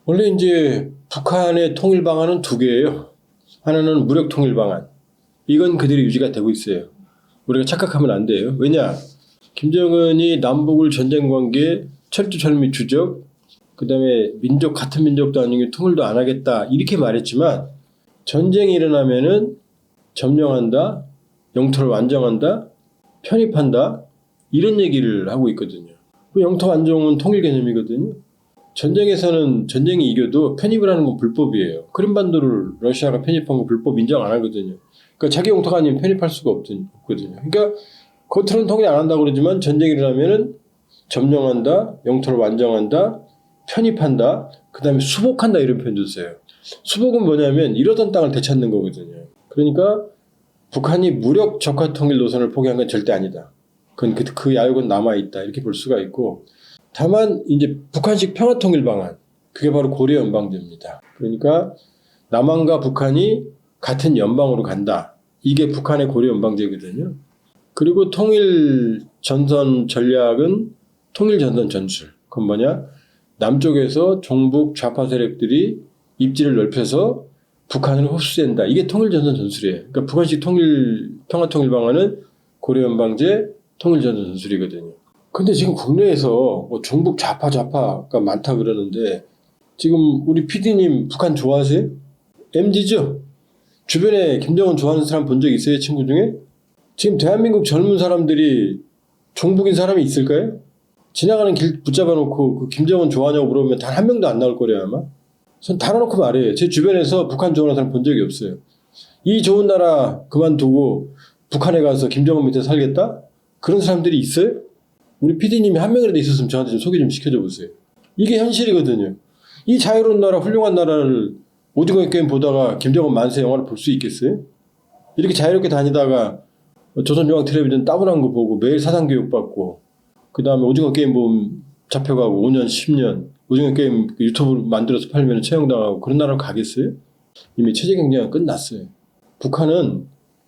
원래 이제 북한의 통일 방안은 두 개예요. 하나는 무력 통일 방안. 이건 그대로 유지가 되고 있어요. 우리가 착각하면 안 돼요. 왜냐? 김정은이 남북을 전쟁 관계 철두철미 주적, 그 다음에 민족 같은 민족도 아니고 통일도 안 하겠다 이렇게 말했지만 전쟁이 일어나면은 점령한다, 영토를 완정한다, 편입한다 이런 얘기를 하고 있거든요. 영토 완정은 통일 개념이거든요. 전쟁에서는 전쟁이 이겨도 편입을 하는 건 불법이에요. 크림반도를 러시아가 편입한 거 불법 인정 안 하거든요. 그러니까 자기 영토가 아니면 편입할 수가 없거든요. 그러니까 겉으로는 통일 안 한다고 그러지만 전쟁이 일어나면은 점령한다, 영토를 완정한다, 편입한다, 그 다음에 수복한다 이런 표현도 써요. 수복은 뭐냐면 잃었던 땅을 되찾는 거거든요. 그러니까 북한이 무력 적화 통일 노선을 포기한 건 절대 아니다. 그건 그 야욕은 남아있다 이렇게 볼 수가 있고, 다만 이제 북한식 평화통일 방안, 그게 바로 고려 연방제입니다. 그러니까 남한과 북한이 같은 연방으로 간다. 이게 북한의 고려 연방제거든요. 그리고 통일 전선 전략은 통일 전선 전술. 그건 뭐냐? 남쪽에서 종북 좌파 세력들이 입지를 넓혀서 북한을 흡수된다. 이게 통일 전선 전술이에요. 그러니까 북한식 평화통일 방안은 고려 연방제 통일 전선 전술이거든요. 근데 지금 국내에서 뭐 종북 좌파가 많다 그러는데 지금 우리 PD님 북한 좋아하세요? MZ죠? 주변에 김정은 좋아하는 사람 본 적 있어요? 친구 중에? 지금 대한민국 젊은 사람들이 종북인 사람이 있을까요? 지나가는 길 붙잡아 놓고 그 김정은 좋아하냐고 물어보면 단 한 명도 안 나올 거래요 아마. 전 달아놓고 말해요. 제 주변에서 북한 좋아하는 사람 본 적이 없어요. 이 좋은 나라 그만두고 북한에 가서 김정은 밑에 살겠다? 그런 사람들이 있어요? 우리 PD님이 한 명이라도 있었으면 저한테 좀 소개 좀 시켜줘 보세요. 이게 현실이거든요. 이 자유로운 나라, 훌륭한 나라를 오징어 게임 보다가 김정은 만세 영화를 볼 수 있겠어요? 이렇게 자유롭게 다니다가 조선중앙텔레비전 따분한 거 보고 매일 사상교육 받고 그 다음에 오징어 게임 보면 잡혀가고 5년, 10년 오징어 게임 유튜브 만들어서 팔면 채용당하고 그런 나라로 가겠어요? 이미 체제 경쟁은 끝났어요. 북한은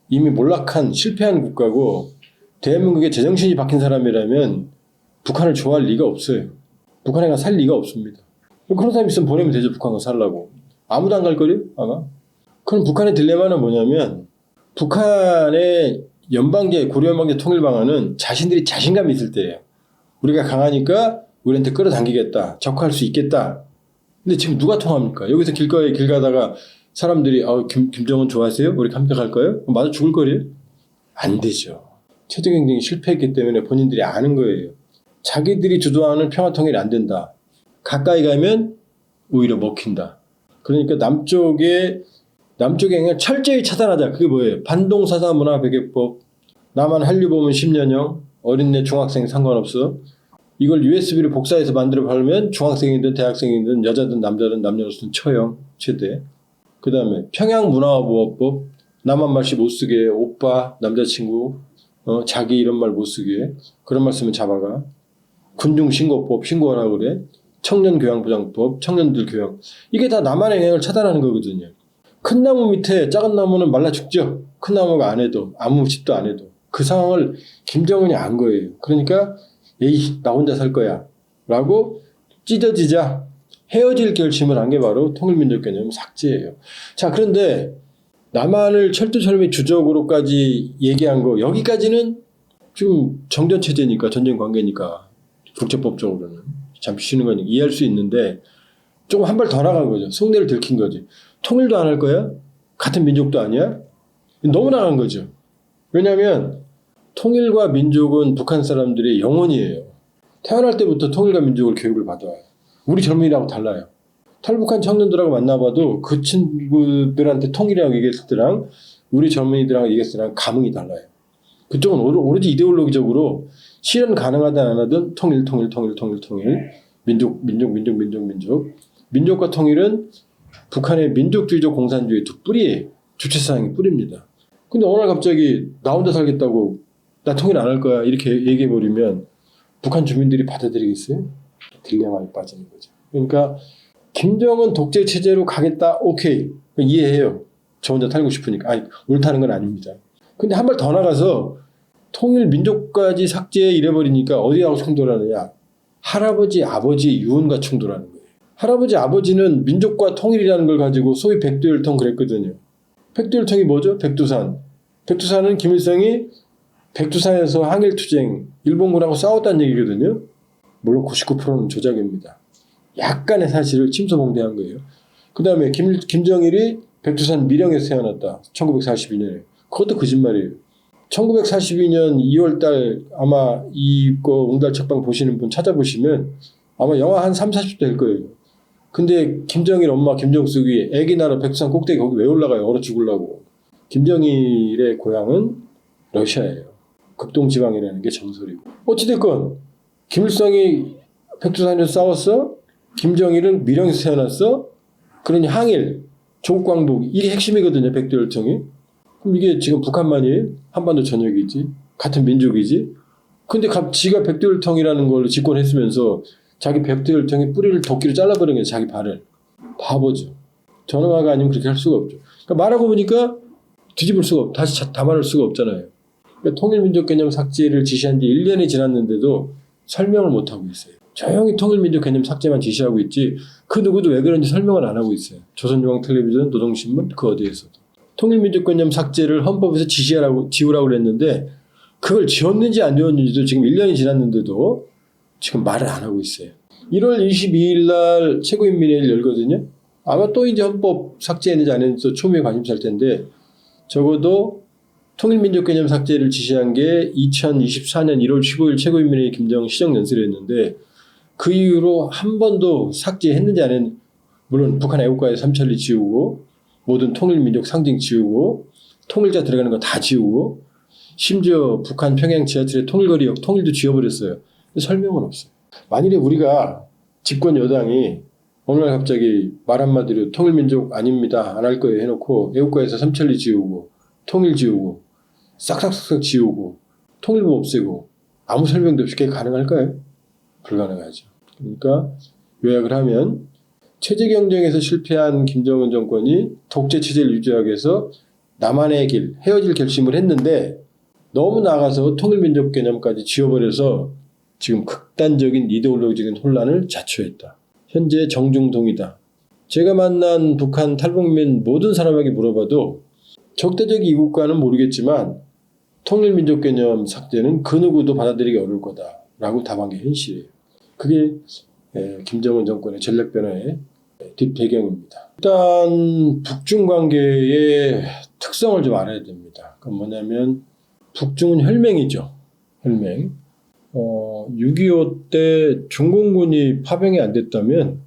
이미 몰락한 실패한 국가고 대한민국의 제정신이 박힌 사람이라면 북한을 좋아할 리가 없어요. 북한에 가 살 리가 없습니다. 그런 사람 있으면 보내면 되죠. 북한 가 살라고. 아무도 안 갈 거래요 아마. 그럼 북한의 딜레마는 뭐냐면 북한의 연방제, 고려 연방제 통일 방안은 자신들이 자신감이 있을 때예요. 우리가 강하니까 우리한테 끌어당기겠다. 적화할 수 있겠다. 근데 지금 누가 통합니까? 여기서 길 가다가 사람들이 김정은 좋아하세요? 우리 함께 갈까요? 맞아 죽을 거래요? 안 되죠. 체제 경쟁이 실패했기 때문에 본인들이 아는 거예요. 자기들이 주도하는 평화통일이 안 된다. 가까이 가면 오히려 먹힌다. 그러니까 남쪽의 영향을 철저히 차단하자. 그게 뭐예요? 반동사사문화배격법, 남한 한류보면 10년형, 어린애 중학생 상관없어. 이걸 USB를 복사해서 만들어 팔면 중학생이든 대학생이든 여자든 남자든 남녀노소든 처형 최대. 그 다음에 평양문화보호법, 남한 말씨 못 쓰게 오빠, 남자친구, 자기 이런 말 못 쓰게 그런 말 쓰면 잡아가. 군중신고법 신고하라 그래. 청년교양보장법, 청년들 교양. 이게 다 남한의 영향을 차단하는 거거든요. 큰 나무 밑에 작은 나무는 말라 죽죠. 큰 나무가 안 해도 아무 짓도 안 해도. 그 상황을 김정은이 안 거예요. 그러니까 에이 나 혼자 살 거야 라고 찢어지자 헤어질 결심을 한 게 바로 통일민족 개념 삭제예요. 자, 그런데 남한을 철두철미 주적으로까지 얘기한 거 여기까지는 지금 정전체제니까 전쟁 관계니까 국제법적으로는 잠시 쉬는 거니까 이해할 수 있는데 조금 한 발 더 나간 거죠. 속내를 들킨 거지. 통일도 안 할 거야? 같은 민족도 아니야? 너무 나간 거죠. 왜냐하면 통일과 민족은 북한 사람들의 영혼이에요. 태어날 때부터 통일과 민족을 교육을 받아요. 우리 젊은이랑은 달라요. 탈북한 청년들하고 만나봐도 그 친구들한테 통일이라고 얘기했을 때랑 우리 젊은이들하고 얘기했을 때랑 감흥이 달라요. 그쪽은 오로지 이데올로기적으로 실현 가능하든 안 하든 통일. 민족과 통일은 북한의 민족주의적 공산주의 두 뿌리예요. 주체사상의 뿌리입니다. 근데 어느 날 갑자기 나 혼자 살겠다고 나 통일 안 할 거야 이렇게 얘기해버리면 북한 주민들이 받아들이겠어요? 딜레마에 빠지는 거죠. 그러니까 김정은 독재 체제로 가겠다. 오케이. 이해해요. 저 혼자 살고 싶으니까. 아니, 옳다는 건 아닙니다. 근데 한 발 더 나가서 통일 민족까지 삭제해 이래버리니까 어디하고 충돌하느냐. 할아버지, 아버지 유언과 충돌하는 거예요. 할아버지, 아버지는 민족과 통일이라는 걸 가지고 소위 백두혈통 그랬거든요. 백두혈통이 뭐죠? 백두산. 백두산은 김일성이 백두산에서 항일투쟁, 일본군하고 싸웠다는 얘기거든요. 물론 99%는 조작입니다. 약간의 사실을 침소봉대한 거예요. 그 다음에 김정일이 백두산 밀양에서 태어났다. 1942년에. 그것도 거짓말이에요. 1942년 2월달 아마 이거 웅달책방 보시는 분 찾아보시면 아마 영하 한 3, 40도 될 거예요. 근데 김정일 엄마 김정숙이 애기 낳아 백두산 꼭대기 거기 왜 올라가요? 얼어 죽으려고. 김정일의 고향은 러시아예요. 극동지방이라는 게 정설이고. 어찌됐건 김일성이 백두산에서 싸웠어. 김정일은 밀양에서 태어났어. 그러니 항일, 조국광복 이게 핵심이거든요. 백두혈통이. 그럼 이게 지금 북한만이 한반도 전역이지. 같은 민족이지. 근데 지가 백두혈통이라는 걸 집권했으면서 자기 백두혈통의 뿌리를 도끼로 잘라버린 게 자기 발을. 바보죠. 전화가 아니면 그렇게 할 수가 없죠. 그러니까 말하고 보니까 뒤집을 수가 없고 다시 담아낼 수가 없잖아요. 그러니까 통일민족 개념 삭제를 지시한 지 1년이 지났는데도 설명을 못하고 있어요. 조용히 통일민족 개념 삭제만 지시하고 있지 그 누구도 왜 그런지 설명을 안 하고 있어요. 조선중앙텔레비전, 노동신문 그 어디에서도. 통일민족 개념 삭제를 헌법에서 지우라고 그랬는데 그걸 지웠는지 안 지웠는지도 지금 1년이 지났는데도 지금 말을 안 하고 있어요. 1월 22일 날 최고인민회의를 열거든요. 아마 또 이제 헌법 삭제했는지 안 했는지 초미의 관심사일 텐데 적어도 통일민족 개념 삭제를 지시한 게 2024년 1월 15일 최고인민회의 김정은 시정연설이었는데 그 이후로 한 번도 삭제했는지 안 했는지 물론 북한 애국가의 삼천리 지우고 모든 통일민족 상징 지우고 통일자 들어가는 거 다 지우고 심지어 북한 평양 지하철의 통일거리역 통일도 지워버렸어요. 설명은 없어요. 만일에 우리가 집권 여당이 어느 날 갑자기 말 한마디로 통일민족 아닙니다. 안 할 거예요 해놓고 애국가에서 삼천리 지우고 통일 지우고 싹싹싹 지우고 통일부 없애고 아무 설명도 없이 그게 가능할까요? 불가능하죠. 그러니까 요약을 하면 체제 경쟁에서 실패한 김정은 정권이 독재 체제를 유지하기 위해서 남한의 길, 헤어질 결심을 했는데 너무 나가서 통일민족 개념까지 지워버려서 지금 극단적인 이데올로기적인 혼란을 자초했다. 현재 정중동이다. 제가 만난 북한 탈북민 모든 사람에게 물어봐도 적대적 이국가는 모르겠지만 통일민족 개념 삭제는 그 누구도 받아들이기 어려울 거다라고 답한 게 현실이에요. 그게 김정은 정권의 전략 변화의 뒷배경입니다. 일단 북중 관계의 특성을 좀 알아야 됩니다. 그건 뭐냐면 북중은 혈맹이죠. 혈맹. 6.25 때 중공군이 파병이 안 됐다면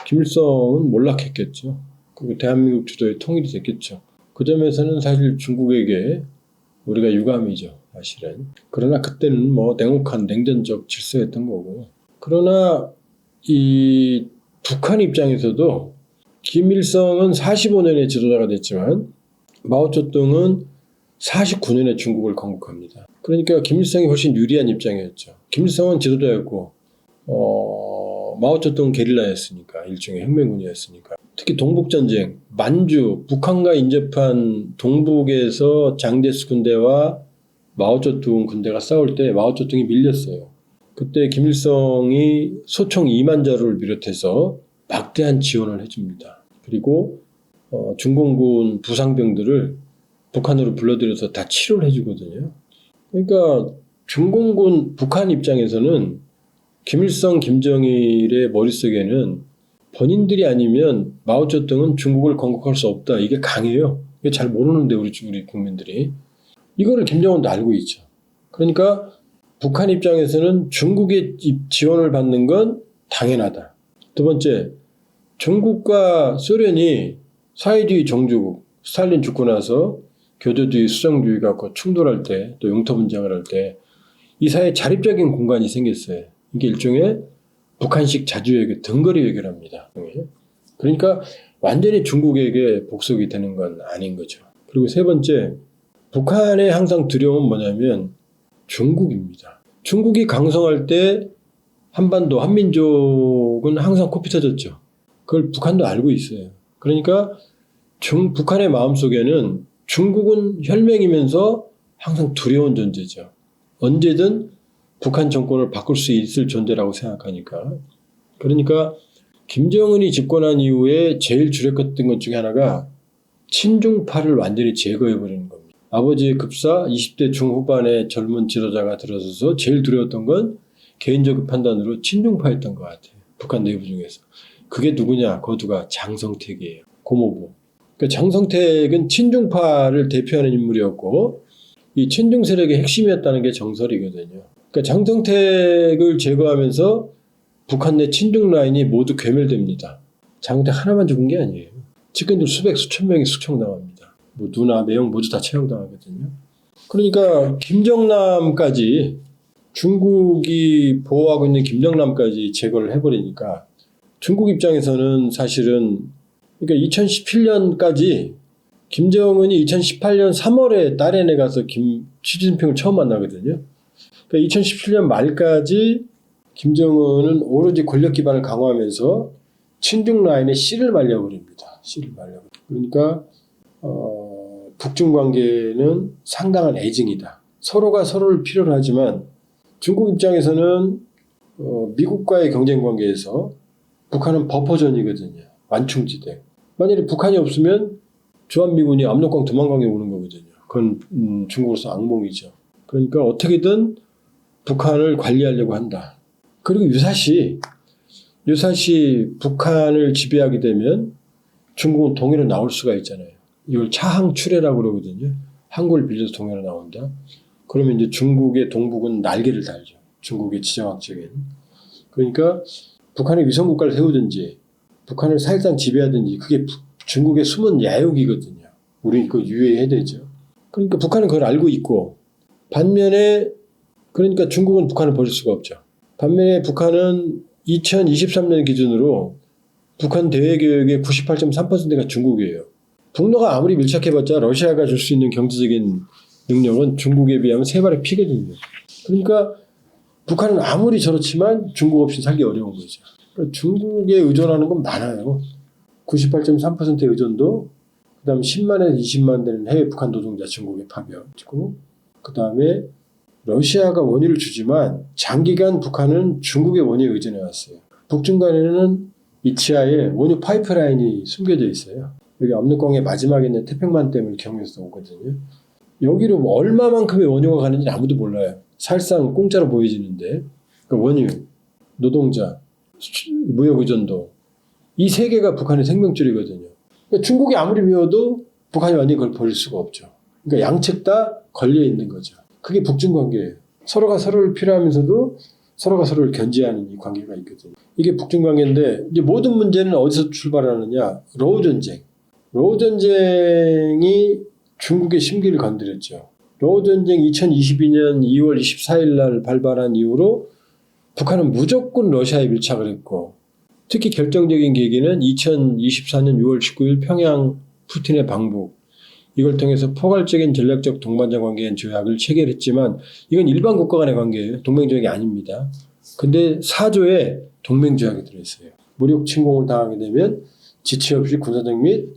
김일성은 몰락했겠죠. 그리고 대한민국 주도의 통일이 됐겠죠. 그 점에서는 사실 중국에게 우리가 유감이죠. 사실은. 그러나 그때는 뭐 냉혹한 냉전적 질서였던 거고. 그러나 이 북한 입장에서도 김일성은 45년에 지도자가 됐지만 마오쩌둥은 49년에 중국을 건국합니다. 그러니까 김일성이 훨씬 유리한 입장이었죠. 김일성은 지도자였고 마오쩌둥은 게릴라였으니까 일종의 혁명군이었으니까. 특히 동북전쟁, 만주, 북한과 인접한 동북에서 장제스 군대와 마오쩌둥 군대가 싸울 때 마오쩌둥이 밀렸어요. 그때 김일성이 소총 2만 자루를 비롯해서 막대한 지원을 해줍니다. 그리고 중공군 부상병들을 북한으로 불러들여서 다 치료를 해주거든요. 그러니까 중공군 북한 입장에서는 김일성, 김정일의 머릿속에는 본인들이 아니면 마오쩌둥은 중국을 건국할 수 없다. 이게 강해요. 이게 잘 모르는데 우리 국민들이. 이거를 김정은도 알고 있죠. 그러니까 북한 입장에서는 중국의 지원을 받는 건 당연하다. 두 번째, 중국과 소련이 사회주의 정주국, 스탈린 죽고 나서 교조주의, 수정주의가 충돌할 때, 또 영토 분쟁을 할 때 이 사회에 자립적인 공간이 생겼어요. 이게 일종의 북한식 자주외교, 등거리 외교를 합니다. 그러니까 완전히 중국에게 복속이 되는 건 아닌 거죠. 그리고 세 번째, 북한의 항상 두려움은 뭐냐면 중국입니다. 중국이 강성할 때 한반도, 한민족은 항상 코피 터졌죠. 그걸 북한도 알고 있어요. 그러니까 북한의 마음속에는 중국은 혈맹이면서 항상 두려운 존재죠. 언제든 북한 정권을 바꿀 수 있을 존재라고 생각하니까. 그러니까 김정은이 집권한 이후에 제일 주력했던 것 중에 하나가 친중파를 완전히 제거해버리는 겁니다. 아버지의 급사 20대 중후반의 젊은 지도자가 들어서서 제일 두려웠던 건 개인적 판단으로 친중파였던 것 같아요. 북한 내부 중에서. 그게 누구냐? 거두가 장성택이에요. 고모부. 그러니까 장성택은 친중파를 대표하는 인물이었고 이 친중 세력의 핵심이었다는 게 정설이거든요. 그러니까 장성택을 제거하면서 북한 내 친중 라인이 모두 괴멸됩니다. 장성택 하나만 죽은 게 아니에요. 측근들 수천 명이 숙청당합니다. 뭐 누나, 매형 모두 다 처형당하거든요. 그러니까 김정남까지 중국이 보호하고 있는 김정남까지 제거를 해버리니까 중국 입장에서는 사실은 그러니까 2017년까지 김정은이 2018년 3월에 딸에내 가서 시진핑을 처음 만나거든요. 그러니까 2017년 말까지 김정은은 오로지 권력 기반을 강화하면서 친중 라인에 씨를 말려버립니다. 씨를 말려버립니다. 그러니까 북중 관계는 상당한 애증이다. 서로가 서로를 필요로 하지만 중국 입장에서는 미국과의 경쟁 관계에서 북한은 버퍼존이거든요. 완충지대. 만약에 북한이 없으면 주한미군이 압록강 두만강에 오는 거거든요. 그건 중국으로서 악몽이죠. 그러니까 어떻게든 북한을 관리하려고 한다. 그리고 유사시 북한을 지배하게 되면 중국은 동해로 나올 수가 있잖아요. 이걸 차항출해라고 그러거든요. 항구를 빌려서 동해로 나온다. 그러면 이제 중국의 동북은 날개를 달죠. 중국의 지정학적인. 그러니까 북한의 위성국가를 세우든지 북한을 사실상 지배하든지 그게 중국의 숨은 야욕이거든요. 우리 그거 유의해야 되죠. 그러니까 북한은 그걸 알고 있고 반면에 그러니까 중국은 북한을 버릴 수가 없죠. 반면에 북한은 2023년 기준으로 북한 대외교역의 98.3%가 중국이에요. 북러가 아무리 밀착해봤자 러시아가 줄 수 있는 경제적인 능력은 중국에 비하면 세 발의 피거든요. 그러니까 북한은 아무리 저렇지만 중국 없이 살기 어려운 거죠. 그러니까 중국에 의존하는 건 많아요. 98.3%의 의존도 그 다음에 10만에서 20만 되는 해외 북한 노동자 중국에 파병치고 그 다음에 러시아가 원유를 주지만 장기간 북한은 중국의 원유에 의존해 왔어요. 북중 간에는 이 지하에 원유 파이프라인이 숨겨져 있어요. 여기 압록강의 마지막에 있는 태평만댐을 경유해서 오거든요. 여기로 얼마만큼의 원유가 가는지 아무도 몰라요. 사실상 공짜로 보여지는데 그러니까 원유, 노동자, 무역 의존도 이 세 개가 북한의 생명줄이거든요. 그러니까 중국이 아무리 미워도 북한이 완전히 그걸 버릴 수가 없죠. 그러니까 양측 다 걸려 있는 거죠. 그게 북중 관계예요. 서로가 서로를 필요하면서도 서로가 서로를 견제하는 이 관계가 있거든요. 이게 북중 관계인데 이제 모든 문제는 어디서 출발하느냐? 러우 전쟁. 러우 전쟁이 중국의 심기를 건드렸죠. 러우 전쟁 2022년 2월 24일 날 발발한 이후로 북한은 무조건 러시아에 밀착을 했고 특히 결정적인 계기는 2024년 6월 19일 평양 푸틴의 방북. 이걸 통해서 포괄적인 전략적 동반자 관계인 조약을 체결했지만 이건 일반 국가 간의 관계예요. 동맹조약이 아닙니다. 근데 4조에 동맹조약이 들어있어요. 무력 침공을 당하게 되면 지체 없이 군사적 및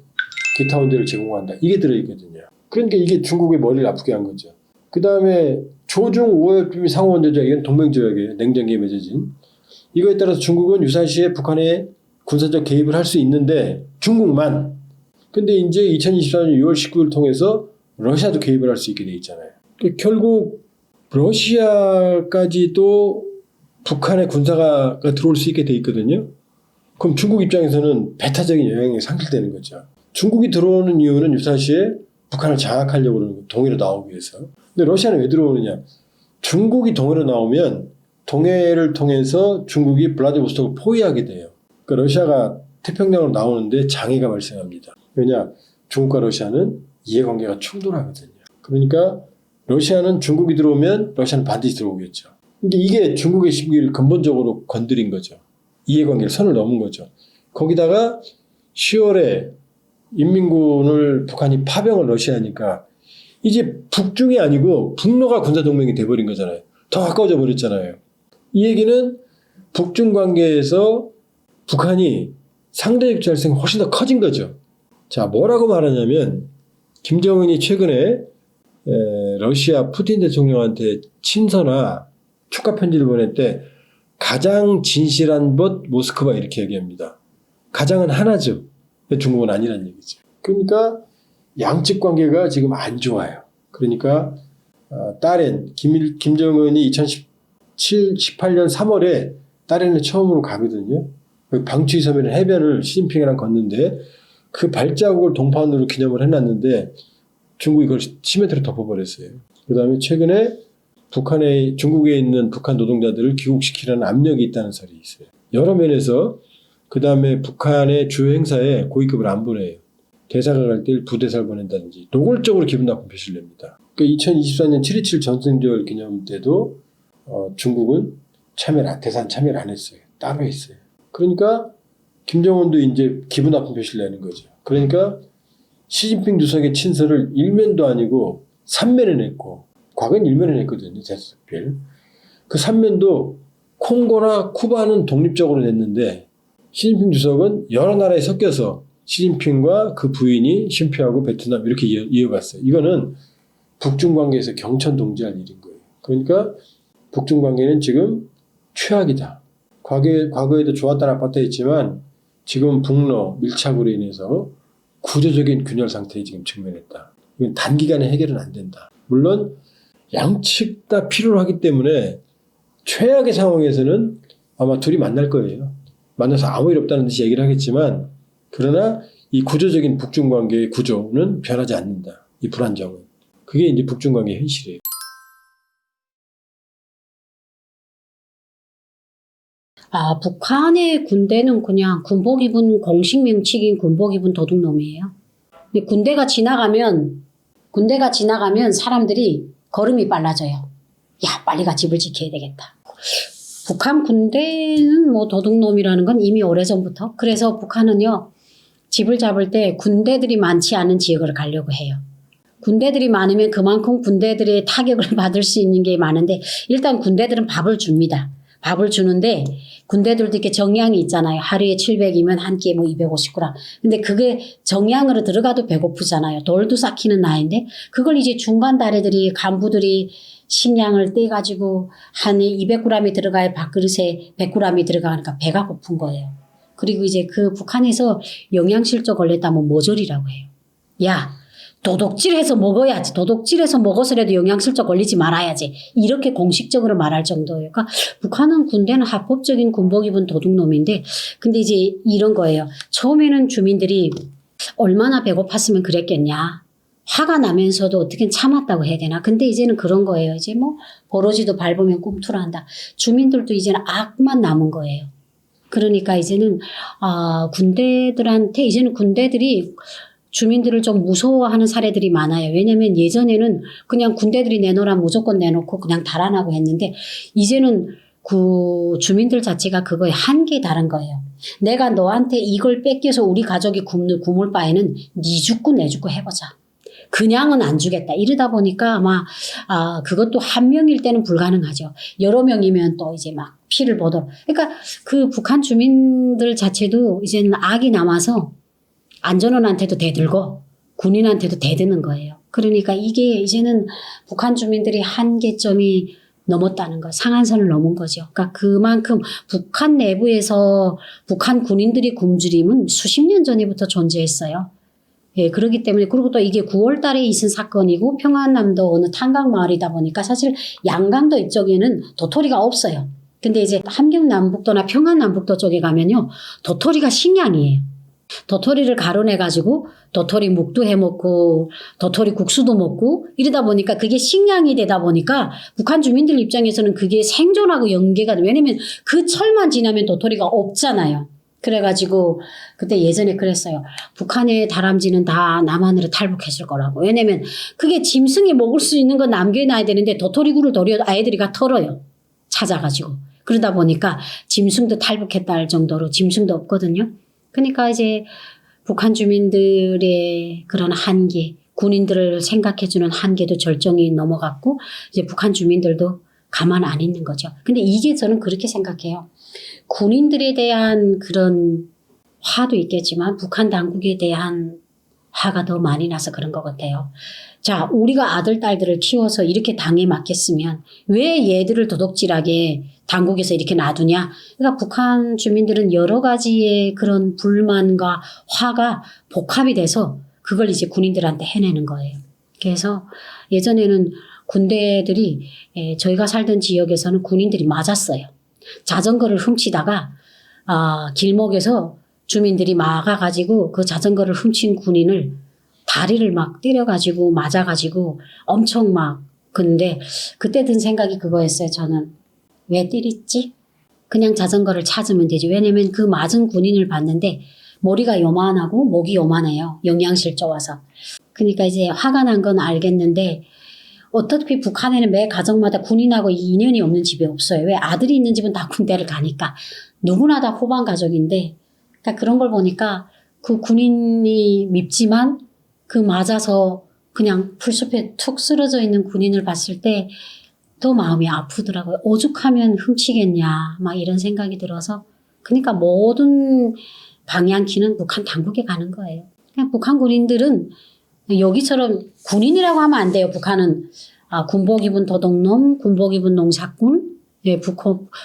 기타 원조를 제공한다. 이게 들어있거든요. 그러니까 이게 중국의 머리를 아프게 한 거죠. 그 다음에 조중 5월 비밀 상호원조조약 이건 동맹조약이에요. 냉전기에 맺어진. 이거에 따라서 중국은 유사시에 북한에 군사적 개입을 할 수 있는데 중국만. 근데 이제 2024년 6월 19일 통해서 러시아도 개입을 할 수 있게 돼 있잖아요. 결국 러시아까지도 북한의 군사가 들어올 수 있게 돼 있거든요. 그럼 중국 입장에서는 배타적인 영향이 상실되는 거죠. 중국이 들어오는 이유는 유사시에 북한을 장악하려고 그러는 거예요. 동해로 나오기 위해서. 근데 러시아는 왜 들어오느냐. 중국이 동해로 나오면 동해를 통해서 중국이 블라디보스톡을 포위하게 돼요. 그러니까 러시아가 태평양으로 나오는데 장애가 발생합니다. 왜냐? 중국과 러시아는 이해관계가 충돌하거든요. 그러니까 러시아는 중국이 들어오면 러시아는 반드시 들어오겠죠. 근데 이게 중국의 심기를 근본적으로 건드린 거죠. 이해관계를 선을 넘은 거죠. 거기다가 10월에 인민군을 북한이 파병을 러시아니까 이제 북중이 아니고 북러가 군사동맹이 돼버린 거잖아요. 더 가까워져 버렸잖아요. 이 얘기는 북중 관계에서 북한이 상대적 자율성이 훨씬 더 커진 거죠. 자, 뭐라고 말하냐면 김정은이 최근에 러시아 푸틴 대통령한테 친서나 축하 편지를 보낼 때 가장 진실한 것 모스크바 이렇게 얘기합니다. 가장은 하나죠. 중국은 아니란 얘기죠. 그러니까 양측 관계가 지금 안 좋아요. 그러니까 딸은 김정은이 2018년 3월에 딸에는 처음으로 가거든요. 방추위 서면을 해변을 시진핑이랑 걷는데 그 발자국을 동판으로 기념을 해놨는데 중국이 그걸 시멘트로 덮어버렸어요. 그 다음에 최근에 중국에 있는 북한 노동자들을 귀국시키라는 압력이 있다는 설이 있어요. 여러 면에서 그 다음에 북한의 주요 행사에 고위급을 안 보내요. 대사가 갈 때 부대사를 보낸다든지 노골적으로 기분 나쁜 표시를 냅니다. 그러니까 2024년 7.27 전승절 기념 때도 중국은 대사는 참여를 안 했어요. 따로 했어요. 그러니까 김정은도 이제 기분 나쁜 표시를 내는 거죠. 그러니까 시진핑 주석의 친서를 1면도 아니고 3면에 냈고 과거엔 1면에 냈거든요. 대서특필. 그 3면도 콩고나 쿠바는 독립적으로 냈는데 시진핑 주석은 여러 나라에 섞여서 시진핑과 그 부인이 심표하고 베트남 이렇게 이어갔어요. 이거는 북중 관계에서 경천동지할 일인 거예요. 그러니까 북중 관계는 지금 최악이다. 과거에도 좋았다 나빴다 했지만 지금 북러 밀착으로 인해서 구조적인 균열 상태에 지금 직면했다. 이건 단기간에 해결은 안 된다. 물론 양측 다 필요로 하기 때문에 최악의 상황에서는 아마 둘이 만날 거예요. 만나서 아무 일 없다는 듯이 얘기를 하겠지만 그러나 이 구조적인 북중 관계의 구조는 변하지 않는다. 이 불안정은. 그게 이제 북중 관계의 현실이에요. 북한의 군대는 그냥 군복 입은 공식 명칭인 군복 입은 도둑놈이에요. 근데 군대가 지나가면 사람들이 걸음이 빨라져요. 야, 빨리 가 집을 지켜야 되겠다. 북한 군대는 뭐 도둑놈이라는 건 이미 오래전부터. 그래서 북한은요, 집을 잡을 때 군대들이 많지 않은 지역을 가려고 해요. 군대들이 많으면 그만큼 군대들의 타격을 받을 수 있는 게 많은데 일단 군대들은 밥을 줍니다. 밥을 주는데 군대들도 이렇게 정량이 있잖아요. 하루에 700이면 한 끼에 뭐 250g. 근데 그게 정량으로 들어가도 배고프잖아요. 돌도 삭히는 나이인데 그걸 이제 중간 다리들이 간부들이 식량을 떼가지고 한 200g이 들어가야 밥그릇에 100g이 들어가니까 배가 고픈 거예요. 그리고 이제 그 북한에서 영양실조 걸렸다면 모조리라고 해요. 야, 도둑질해서 먹어야지. 도둑질해서 먹어서라도 영양실조 걸리지 말아야지. 이렇게 공식적으로 말할 정도예요. 그러니까 북한은 군대는 합법적인 군복 입은 도둑놈인데 근데 이제 이런 거예요. 처음에는 주민들이 얼마나 배고팠으면 그랬겠냐. 화가 나면서도 어떻게 참았다고 해야 되나. 근데 이제는 그런 거예요. 이제 뭐 버러지도 밟으면 꿈틀한다. 주민들도 이제는 악만 남은 거예요. 그러니까 이제는 군대들이 주민들을 좀 무서워하는 사례들이 많아요. 왜냐면 예전에는 그냥 군대들이 내놓으라 무조건 내놓고 그냥 달아나고 했는데 이제는 그 주민들 자체가 그거에 한계에 달한 거예요. 내가 너한테 이걸 뺏겨서 우리 가족이 굶을 바에는 네 죽고 내 죽고 해보자. 그냥은 안 주겠다. 이러다 보니까 아마 그것도 한 명일 때는 불가능하죠. 여러 명이면 또 이제 막 피를 보도록. 그러니까 그 북한 주민들 자체도 이제는 악이 남아서 안전원한테도 대들고 군인한테도 대드는 거예요. 그러니까 이게 이제는 북한 주민들이 한계점이 넘었다는 거, 상한선을 넘은 거죠. 그러니까 그만큼 북한 내부에서 북한 군인들이 굶주림은 수십 년 전부터 존재했어요. 예, 그렇기 때문에 그리고 또 이게 9월 달에 있은 사건이고 평안남도 어느 탄광마을이다 보니까 사실 양강도 이쪽에는 도토리가 없어요. 근데 이제 함경남북도나 평안남북도 쪽에 가면요. 도토리가 식량이에요. 도토리를 가루내가지고 도토리 묵도 해먹고 도토리 국수도 먹고 이러다 보니까 그게 식량이 되다 보니까 북한 주민들 입장에서는 그게 생존하고 연계가 돼. 왜냐면 그 철만 지나면 도토리가 없잖아요. 그래가지고 그때 예전에 그랬어요. 북한의 다람쥐는 다 남한으로 탈북했을 거라고. 왜냐면 그게 짐승이 먹을 수 있는 거 남겨놔야 되는데 도토리굴을 도려 아이들이 가 털어요. 찾아가지고. 그러다 보니까 짐승도 탈북했다 할 정도로 짐승도 없거든요. 그러니까 이제 북한 주민들의 그런 한계, 군인들을 생각해주는 한계도 절정이 넘어갔고 이제 북한 주민들도 가만 안 있는 거죠. 근데 이게 저는 그렇게 생각해요. 군인들에 대한 그런 화도 있겠지만 북한 당국에 대한 화가 더 많이 나서 그런 것 같아요. 자, 우리가 아들, 딸들을 키워서 이렇게 당에 맡겼으면 왜 얘들을 도둑질하게 당국에서 이렇게 놔두냐? 그러니까 북한 주민들은 여러 가지의 그런 불만과 화가 복합이 돼서 그걸 이제 군인들한테 해내는 거예요. 그래서 예전에는 군대들이 저희가 살던 지역에서는 군인들이 맞았어요. 자전거를 훔치다가 길목에서 주민들이 막아가지고 그 자전거를 훔친 군인을 다리를 막 때려가지고 맞아가지고 엄청 막 근데 그때 든 생각이 그거였어요. 저는 왜 때렸지? 그냥 자전거를 찾으면 되지. 왜냐면 그 맞은 군인을 봤는데 머리가 요만하고 목이 요만해요. 영양실조 와서. 그러니까 이제 화가 난 건 알겠는데 어차피 북한에는 매 가정마다 군인하고 인연이 없는 집이 없어요. 왜 아들이 있는 집은 다 군대를 가니까 누구나 다 호반 가족인데 그러니까 그런 걸 보니까 그 군인이 밉지만 그 맞아서 그냥 풀숲에 툭 쓰러져 있는 군인을 봤을 때 더 마음이 아프더라고요. 오죽하면 훔치겠냐 막 이런 생각이 들어서 그러니까 모든 방향키는 북한 당국에 가는 거예요. 그냥 북한 군인들은 여기처럼 군인이라고 하면 안 돼요. 북한은 군복 입은 도둑놈, 군복 입은 농사꾼,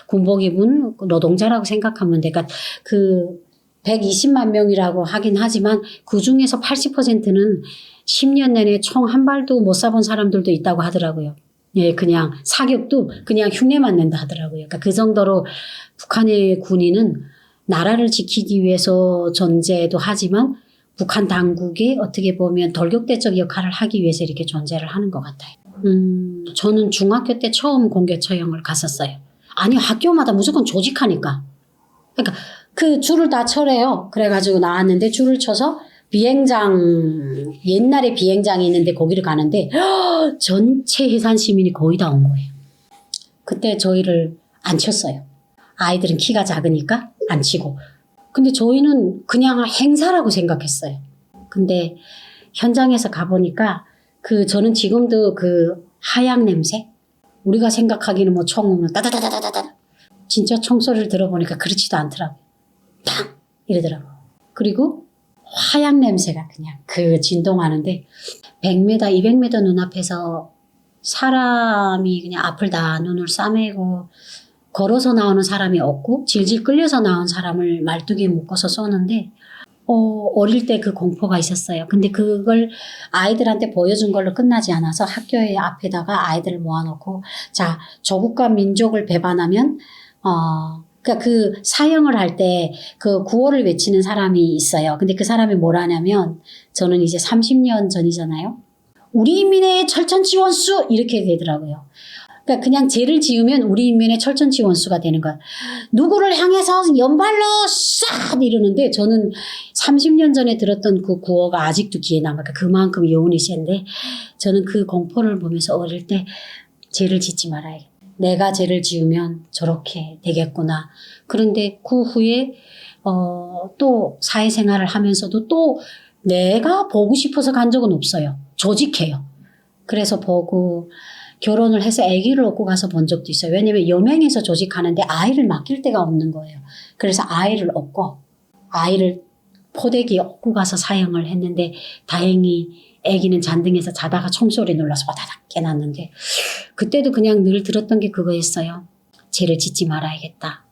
군복 입은 노동자라고 생각하면 돼. 그러니까 그 120만 명이라고 하긴 하지만 그 중에서 80%는 10년 내내 총 한 발도 못 쏴본 사람들도 있다고 하더라고요. 예, 그냥 사격도 그냥 흉내 맞는다 하더라고요. 그러니까 그 정도로 북한의 군인은 나라를 지키기 위해서 존재도 하지만 북한 당국이 어떻게 보면 돌격대적 역할을 하기 위해서 이렇게 존재를 하는 것 같아요. 저는 중학교 때 처음 공개 처형을 갔었어요. 아니, 학교마다 무조건 조직하니까. 그러니까 그 줄을 다 쳐래요. 그래가지고 나왔는데 줄을 쳐서 비행장, 옛날에 비행장이 있는데 거기를 가는데 전체 해산 시민이 거의 다 온 거예요. 그때 저희를 안 쳤어요. 아이들은 키가 작으니까 안 치고. 근데 저희는 그냥 행사라고 생각했어요. 근데 현장에서 가보니까 저는 지금도 그 하양 냄새? 우리가 생각하기는 뭐 총은 따다다다다다. 진짜 총소리를 들어보니까 그렇지도 않더라고요. 탁! 이러더라고요. 그리고 화양 냄새가 그냥 진동하는데 100m, 200m 눈앞에서 사람이 그냥 앞을 다 눈을 싸매고 걸어서 나오는 사람이 없고 질질 끌려서 나온 사람을 말뚝에 묶어서 쏘는데 어릴 때 그 공포가 있었어요. 근데 그걸 아이들한테 보여준 걸로 끝나지 않아서 학교의 앞에다가 아이들을 모아놓고 자, 조국과 민족을 배반하면 그러니까 그 사형을 할 때 그 구호를 외치는 사람이 있어요. 근데 그 사람이 뭐라냐면 저는 이제 30년 전이잖아요. 우리 인민의 철천지 원수 이렇게 되더라고요. 그러니까 그냥 죄를 지으면 우리 인민의 철천지 원수가 되는 거야. 누구를 향해서 연발로 싹 이러는데 저는 30년 전에 들었던 그 구호가 아직도 귀에 남아요. 그만큼 여운이 센데 저는 그 공포를 보면서 어릴 때 죄를 짓지 말아야겠다. 내가 죄를 지으면 저렇게 되겠구나. 그런데 그 후에 또 사회생활을 하면서도 또 내가 보고 싶어서 간 적은 없어요. 조직해요. 그래서 보고 결혼을 해서 아기를 얻고 가서 본 적도 있어요. 왜냐면 여명에서 조직하는데 아이를 맡길 데가 없는 거예요. 그래서 아이를 얻고 아이를 포대기에 얻고 가서 사형을 했는데 다행히 아기는 잔등에서 자다가 총소리 눌러서 바다닥 깨났는데 그때도 그냥 늘 들었던 게 그거였어요. 죄를 짓지 말아야겠다.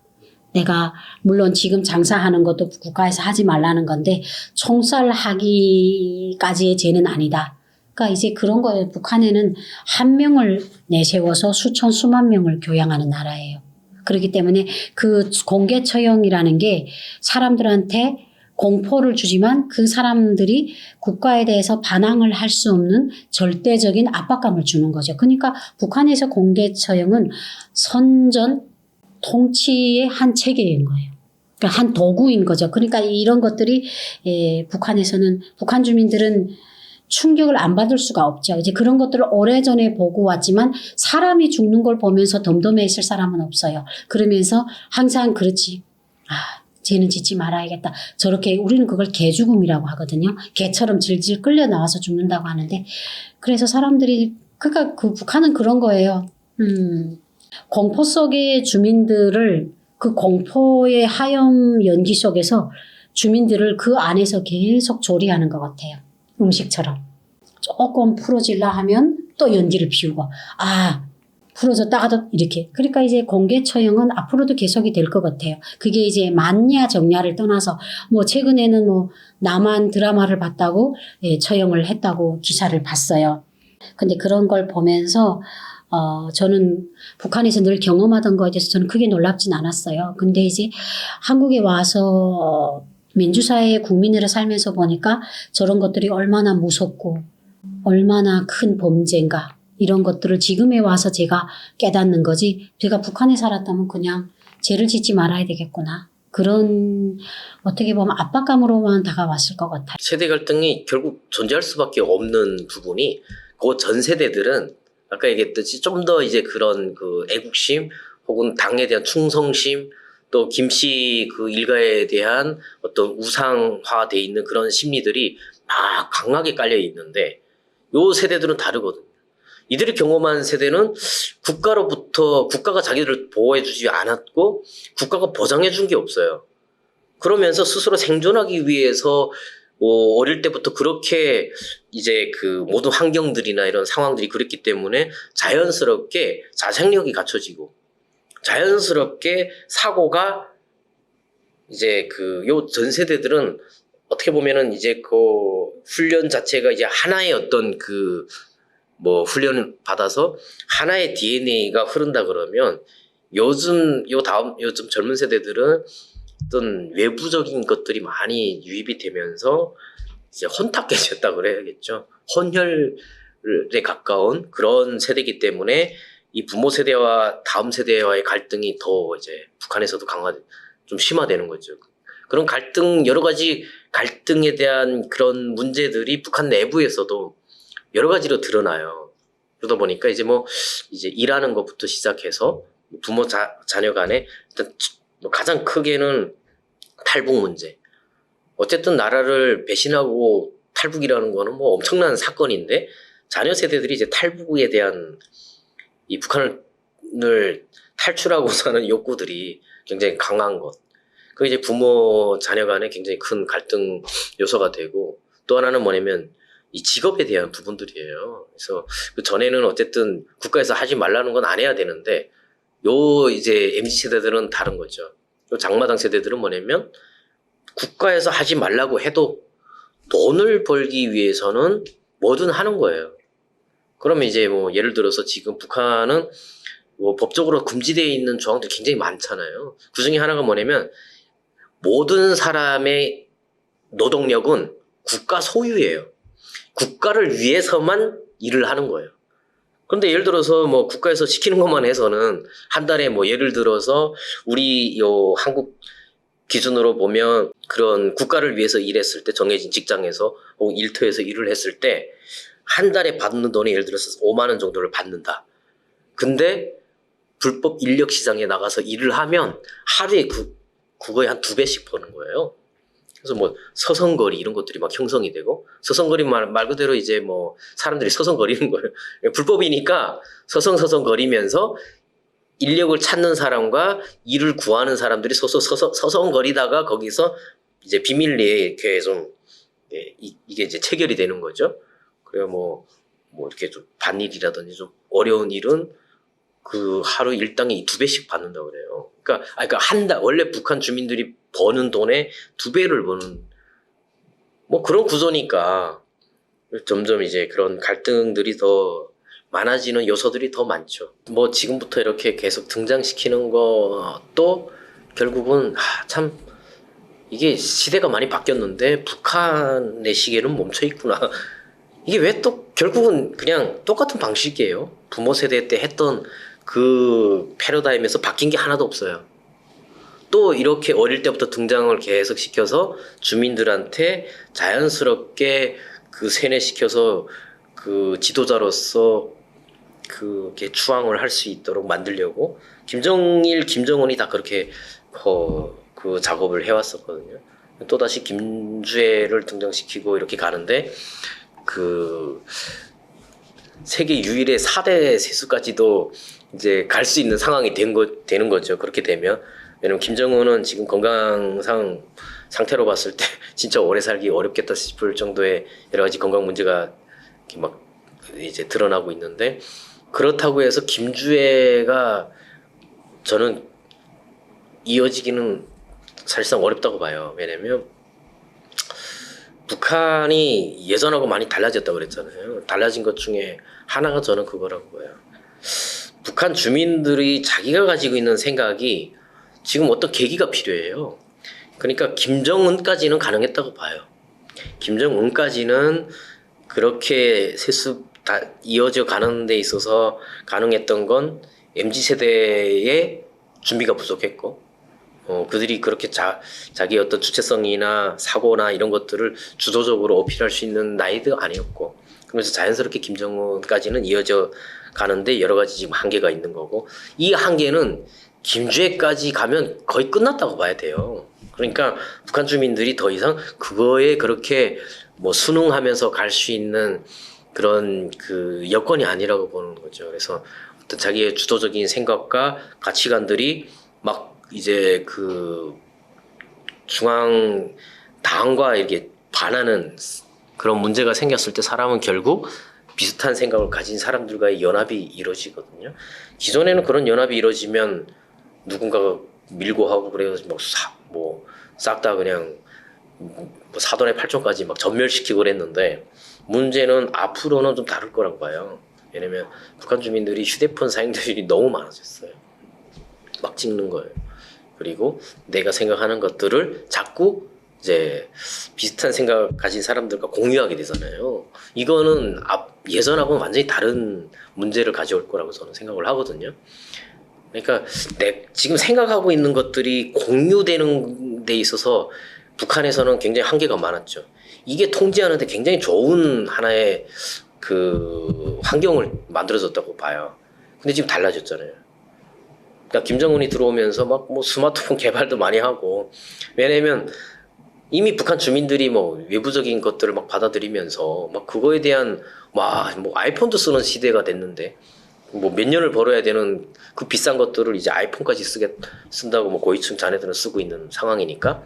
내가 물론 지금 장사하는 것도 국가에서 하지 말라는 건데 총살하기까지의 죄는 아니다. 그러니까 이제 그런 거예요. 북한에는 한 명을 내세워서 수천 수만 명을 교양하는 나라예요. 그렇기 때문에 그 공개 처형이라는 게 사람들한테 공포를 주지만 그 사람들이 국가에 대해서 반항을 할 수 없는 절대적인 압박감을 주는 거죠. 그러니까 북한에서 공개 처형은 선전 통치의 한 체계인 거예요. 그러니까 한 도구인 거죠. 그러니까 이런 것들이 북한에서는 북한 주민들은 충격을 안 받을 수가 없죠. 이제 그런 것들을 오래전에 보고 왔지만 사람이 죽는 걸 보면서 덤덤해 있을 사람은 없어요. 그러면서 항상 그렇지. 죄는 짓지 말아야겠다. 저렇게 우리는 그걸 개죽음이라고 하거든요. 개처럼 질질 끌려 나와서 죽는다고 하는데 그래서 사람들이 그러니까 그 북한은 그런 거예요. 공포 속의 주민들을 그 공포의 하염 연기 속에서 주민들을 그 안에서 계속 조리하는 것 같아요. 음식처럼. 조금 풀어질라 하면 또 연기를 피우고, 풀어졌다가도 이렇게. 그러니까 이제 공개 처형은 앞으로도 계속이 될 것 같아요. 그게 이제 맞냐 정냐를 떠나서 뭐 최근에는 뭐 남한 드라마를 봤다고 처형을 했다고 기사를 봤어요. 근데 그런 걸 보면서 저는 북한에서 늘 경험하던 거에 대해서 저는 크게 놀랍진 않았어요. 근데 이제 한국에 와서 민주사회의 국민으로 살면서 보니까 저런 것들이 얼마나 무섭고 얼마나 큰 범죄인가 이런 것들을 지금에 와서 제가 깨닫는 거지, 제가 북한에 살았다면 그냥 죄를 짓지 말아야 되겠구나. 그런 어떻게 보면 압박감으로만 다가왔을 것 같아요. 세대 갈등이 결국 존재할 수밖에 없는 부분이 그 전 세대들은 아까 얘기했듯이 좀 더 이제 그런 그 애국심 혹은 당에 대한 충성심 또 김씨 그 일가에 대한 어떤 우상화돼 있는 그런 심리들이 막 강하게 깔려 있는데 요 세대들은 다르거든요. 이들이 경험한 세대는 국가가 자기들을 보호해주지 않았고 국가가 보장해준 게 없어요. 그러면서 스스로 생존하기 위해서 어릴 때부터 그렇게 이제 그 모든 환경들이나 이런 상황들이 그랬기 때문에 자연스럽게 자생력이 갖춰지고 자연스럽게 사고가 이제 그 요 전 세대들은 어떻게 보면은 이제 그 훈련 자체가 이제 하나의 어떤 그 뭐 훈련을 받아서 하나의 DNA가 흐른다 그러면 요즘 젊은 세대들은 어떤 외부적인 것들이 많이 유입이 되면서 이제 혼탁해졌다 그래야겠죠. 혼혈에 가까운 그런 세대이기 때문에 이 부모 세대와 다음 세대와의 갈등이 더 이제 북한에서도 좀 심화되는 거죠. 그런 여러 가지 갈등에 대한 그런 문제들이 북한 내부에서도 여러 가지로 드러나요. 그러다 보니까 이제 이제 일하는 것부터 시작해서 부모 자녀 간에 일단 가장 크게는 탈북 문제. 어쨌든 나라를 배신하고 탈북이라는 거는 엄청난 사건인데 자녀 세대들이 이제 탈북에 대한 이 북한을 탈출하고 사는 욕구들이 굉장히 강한 것. 그게 이제 부모 자녀 간에 굉장히 큰 갈등 요소가 되고 또 하나는 뭐냐면 이 직업에 대한 부분들이에요. 그래서 그 전에는 어쨌든 국가에서 하지 말라는 건 안 해야 되는데 이제 MZ 세대들은 다른 거죠. 요 장마당 세대들은 뭐냐면 국가에서 하지 말라고 해도 돈을 벌기 위해서는 뭐든 하는 거예요. 그러면 이제 예를 들어서 지금 북한은 법적으로 금지되어 있는 조항들이 굉장히 많잖아요. 그 중에 하나가 뭐냐면 모든 사람의 노동력은 국가 소유예요. 국가를 위해서만 일을 하는 거예요. 그런데 예를 들어서 국가에서 시키는 것만 해서는 한 달에 예를 들어서 우리 한국 기준으로 보면 그런 국가를 위해서 일했을 때 정해진 직장에서 혹은 일터에서 일을 했을 때 한 달에 받는 돈이 예를 들어서 5만 원 정도를 받는다. 근데 불법 인력 시장에 나가서 일을 하면 하루에 그거에 한 2배씩 버는 거예요. 그래서 서성거리 이런 것들이 막 형성이 되고 서성거리 말 그대로 이제 사람들이 서성거리는 거예요. 불법이니까 서성거리면서 인력을 찾는 사람과 일을 구하는 사람들이 서성거리다가 거기서 이제 비밀리에 이렇게 좀 이게 이제 체결이 되는 거죠. 그리고 이렇게 좀 반일이라든지 좀 어려운 일은 그 하루 일당이 2배씩 받는다고 그래요. 그러니까 한 달 원래 북한 주민들이 버는 돈의 2배를 버는 그런 구조니까 점점 이제 그런 갈등들이 더 많아지는 요소들이 더 많죠. 지금부터 이렇게 계속 등장시키는 것도 결국은 참 이게 시대가 많이 바뀌었는데 북한의 시계는 멈춰 있구나. 이게 왜 또 결국은 그냥 똑같은 방식이에요. 부모 세대 때 했던 그 패러다임에서 바뀐 게 하나도 없어요. 또 이렇게 어릴 때부터 등장을 계속 시켜서 주민들한테 자연스럽게 그 세뇌시켜서 그 지도자로서 그게 추앙을 할 수 있도록 만들려고 김정일, 김정은이 다 그렇게 그 작업을 해왔었거든요. 또다시 김주애를 등장시키고 이렇게 가는데 그 세계 유일의 4대 세수까지도 이제 갈 수 있는 상황이 되는 거죠. 그렇게 되면. 왜냐면 김정은은 지금 건강상 상태로 봤을 때 진짜 오래 살기 어렵겠다 싶을 정도의 여러 가지 건강 문제가 이렇게 막 이제 드러나고 있는데, 그렇다고 해서 김주애가 저는 이어지기는 사실상 어렵다고 봐요. 왜냐면 북한이 예전하고 많이 달라졌다고 그랬잖아요. 달라진 것 중에 하나가 저는 그거라고 봐요. 북한 주민들이 자기가 가지고 있는 생각이 지금 어떤 계기가 필요해요. 그러니까 김정은까지는 가능했다고 봐요. 김정은까지는 그렇게 세습 다 이어져 가는 데 있어서 가능했던 건 MZ세대의 준비가 부족했고, 그들이 그렇게 자기 어떤 주체성이나 사고나 이런 것들을 주도적으로 어필할 수 있는 나이도 아니었고, 그러면서 자연스럽게 김정은까지는 이어져 가는데 여러 가지 지금 한계가 있는 거고, 이 한계는 김주애까지 가면 거의 끝났다고 봐야 돼요. 그러니까 북한 주민들이 더 이상 그거에 그렇게 뭐 순응하면서 갈 수 있는 그런 그 여건이 아니라고 보는 거죠. 그래서 어떤 자기의 주도적인 생각과 가치관들이 막 이제 그 중앙 당과 이렇게 반하는 그런 문제가 생겼을 때 사람은 결국 비슷한 생각을 가진 사람들과의 연합이 이루어지거든요. 기존에는 그런 연합이 이루어지면 누군가가 밀고 하고 그래서 뭐 싹 다 그냥 뭐 사돈의 팔촌까지 막 전멸시키고 그랬는데, 문제는 앞으로는 좀 다를 거라고 봐요. 왜냐면 북한 주민들이 휴대폰 사용자들이 너무 많아졌어요. 막 찍는 거예요. 그리고 내가 생각하는 것들을 자꾸 이제 비슷한 생각 가진 사람들과 공유하게 되잖아요. 이거는 예전하고는 완전히 다른 문제를 가져올 거라고 저는 생각을 하거든요. 그러니까 지금 생각하고 있는 것들이 공유되는 데 있어서 북한에서는 굉장히 한계가 많았죠. 이게 통제하는데 굉장히 좋은 하나의 그 환경을 만들어줬다고 봐요. 근데 지금 달라졌잖아요. 그러니까 김정은이 들어오면서 막 뭐 스마트폰 개발도 많이 하고, 왜냐면 이미 북한 주민들이 뭐 외부적인 것들을 막 받아들이면서 막 그거에 대한 뭐 아이폰도 쓰는 시대가 됐는데, 뭐 몇 년을 벌어야 되는 그 비싼 것들을 이제 아이폰까지 쓴다고 뭐 고위층 자녀들은 쓰고 있는 상황이니까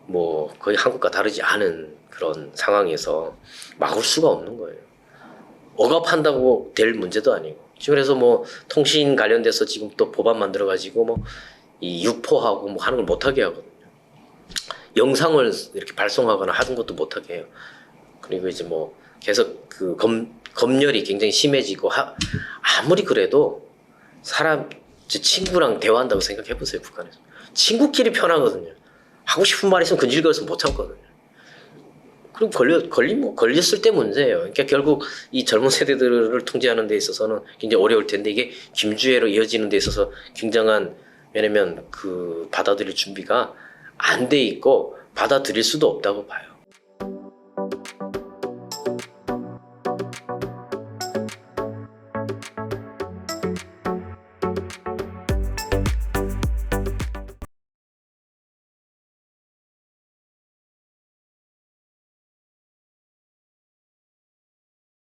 뭐 거의 한국과 다르지 않은 그런 상황에서 막을 수가 없는 거예요. 억압한다고 될 문제도 아니고. 그래서 뭐 통신 관련돼서 지금 또 법안 만들어가지고 뭐 이 유포하고 뭐 하는 걸 못하게 하거든요. 영상을 이렇게 발송하거나 하는 것도 못하게 해요. 그리고 이제 뭐 계속 그 검열이 굉장히 심해지고, 아무리 그래도 제 친구랑 대화한다고 생각해보세요. 북한에서 친구끼리 편하거든요. 하고 싶은 말 있으면 근질거려서 못 참거든요. 그리고 걸렸을 때 문제예요. 그러니까 결국 이 젊은 세대들을 통제하는 데 있어서는 굉장히 어려울 텐데, 이게 김주애로 이어지는 데 있어서 굉장한, 왜냐면 그 받아들일 준비가 안 돼 있고 받아들일 수도 없다고 봐요.